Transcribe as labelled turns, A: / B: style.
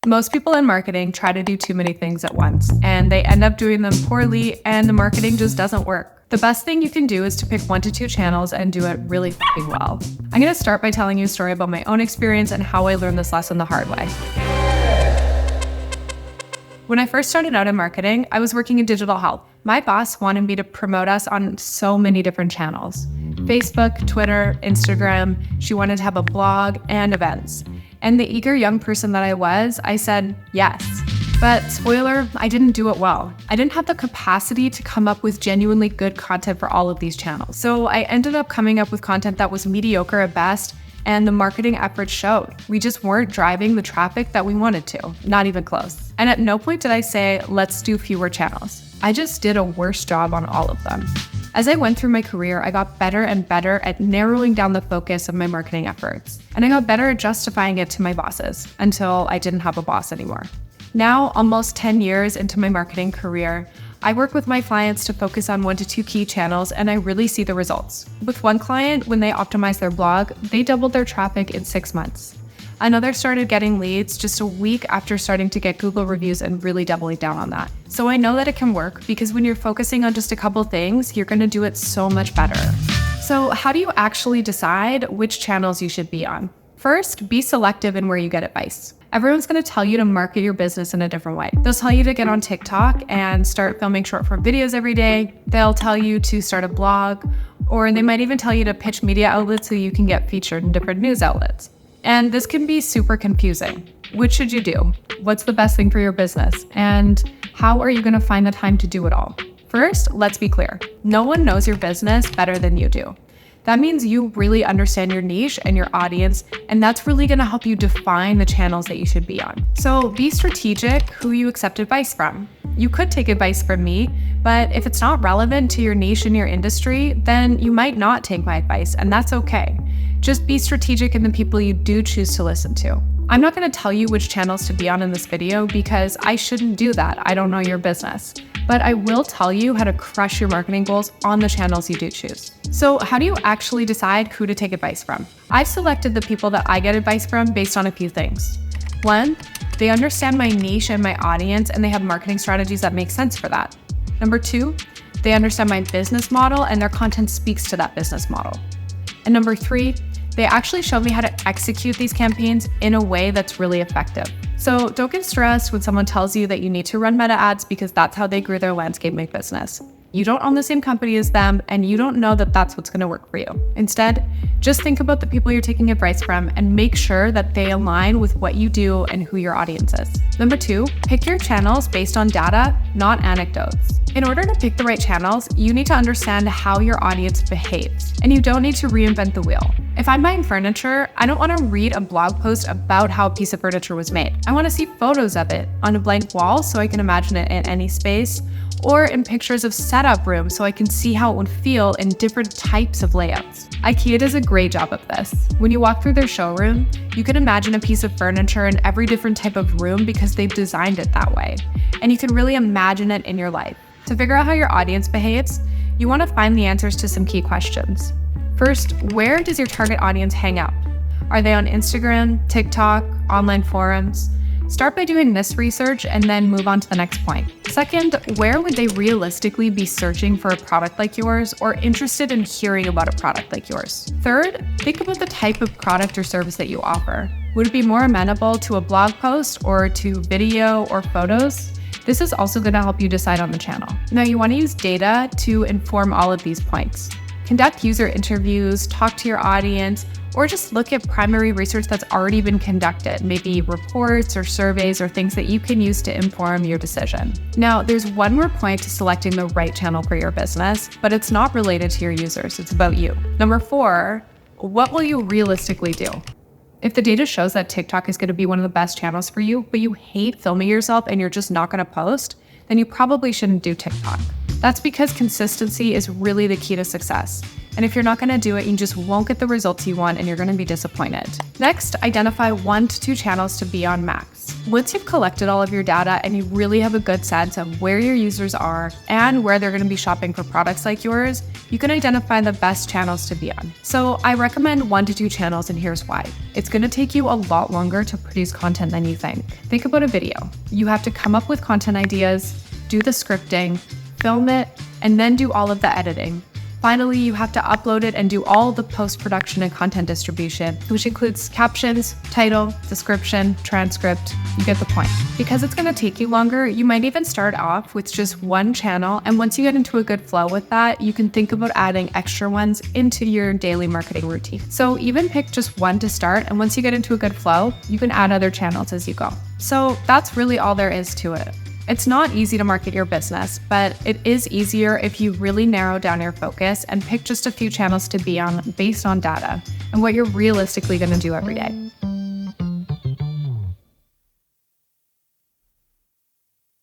A: Most people in marketing try to do too many things at once, and they end up doing them poorly, and the marketing just doesn't work. The best thing you can do is to pick 1 to 2 channels and do it really f***ing well. I'm gonna start by telling you a story about my own experience and how I learned this lesson the hard way. When I first started out in marketing, I was working in digital health. My boss wanted me to promote us on so many different channels: Facebook, Twitter, Instagram. She wanted to have a blog and events. And the eager young person that I was, I said yes. But spoiler, I didn't do it well. I didn't have the capacity to come up with genuinely good content for all of these channels. So I ended up coming up with content that was mediocre at best, and the marketing efforts showed. We just weren't driving the traffic that we wanted to, not even close. And at no point did I say, let's do fewer channels. I just did a worse job on all of them. As I went through my career, I got better and better at narrowing down the focus of my marketing efforts. And I got better at justifying it to my bosses until I didn't have a boss anymore. Now, almost 10 years into my marketing career, I work with my clients to focus on 1 to 2 key channels, and I really see the results. With one client, when they optimized their blog, they doubled their traffic in 6 months. Another started getting leads just a week after starting to get Google reviews and really doubling down on that. So I know that it can work because when you're focusing on just a couple things, you're gonna do it so much better. So how do you actually decide which channels you should be on? First, be selective in where you get advice. Everyone's gonna tell you to market your business in a different way. They'll tell you to get on TikTok and start filming short-form videos every day. They'll tell you to start a blog, or they might even tell you to pitch media outlets so you can get featured in different news outlets. And this can be super confusing. Which should you do? What's the best thing for your business? And how are you gonna find the time to do it all? First, let's be clear. No one knows your business better than you do. That means you really understand your niche and your audience, and that's really gonna help you define the channels that you should be on. So be strategic who you accept advice from. You could take advice from me, but if it's not relevant to your niche and your industry, then you might not take my advice, and that's okay. Just be strategic in the people you do choose to listen to. I'm not gonna tell you which channels to be on in this video because I shouldn't do that. I don't know your business. But I will tell you how to crush your marketing goals on the channels you do choose. So how do you actually decide who to take advice from? I've selected the people that I get advice from based on a few things. 1, they understand my niche and my audience, and they have marketing strategies that make sense for that. Number 2, they understand my business model and their content speaks to that business model. And number 3, they actually show me how to execute these campaigns in a way that's really effective. So don't get stressed when someone tells you that you need to run meta ads because that's how they grew their landscaping business. You don't own the same company as them, and you don't know that that's what's going to work for you. Instead, just think about the people you're taking advice from and make sure that they align with what you do and who your audience is. Number 2, pick your channels based on data, not anecdotes. In order to pick the right channels, you need to understand how your audience behaves, and you don't need to reinvent the wheel. If I'm buying furniture, I don't want to read a blog post about how a piece of furniture was made. I want to see photos of it on a blank wall so I can imagine it in any space, or in pictures of setup rooms so I can see how it would feel in different types of layouts. IKEA does a great job of this. When you walk through their showroom, you can imagine a piece of furniture in every different type of room because they've designed it that way. And you can really imagine it in your life. To figure out how your audience behaves, you want to find the answers to some key questions. First, where does your target audience hang out? Are they on Instagram, TikTok, online forums? Start by doing this research and then move on to the next point. Second, where would they realistically be searching for a product like yours or interested in hearing about a product like yours? Third, think about the type of product or service that you offer. Would it be more amenable to a blog post or to video or photos? This is also going to help you decide on the channel. Now, you want to use data to inform all of these points. Conduct user interviews, talk to your audience, or just look at primary research that's already been conducted, maybe reports or surveys or things that you can use to inform your decision. Now, there's one more point to selecting the right channel for your business, but it's not related to your users, it's about you. Number 4, what will you realistically do? If the data shows that TikTok is going to be one of the best channels for you, but you hate filming yourself and you're just not going to post, then you probably shouldn't do TikTok. That's because consistency is really the key to success. And if you're not going to do it, you just won't get the results you want and you're going to be disappointed. Next, identify 1 to 2 channels to be on max. Once you've collected all of your data and you really have a good sense of where your users are and where they're going to be shopping for products like yours, you can identify the best channels to be on. So I recommend 1 to 2 channels, and here's why. It's going to take you a lot longer to produce content than you think. Think about a video. You have to come up with content ideas, do the scripting, film it, and then do all of the editing. Finally, you have to upload it and do all the post-production and content distribution, which includes captions, title, description, transcript. You get the point. Because it's going to take you longer, you might even start off with just 1 channel, and once you get into a good flow with that, you can think about adding extra ones into your daily marketing routine. So even pick just 1 to start, and once you get into a good flow, you can add other channels as you go. So that's really all there is to it. It's not easy to market your business, but it is easier if you really narrow down your focus and pick just a few channels to be on based on data and what you're realistically going to do every day.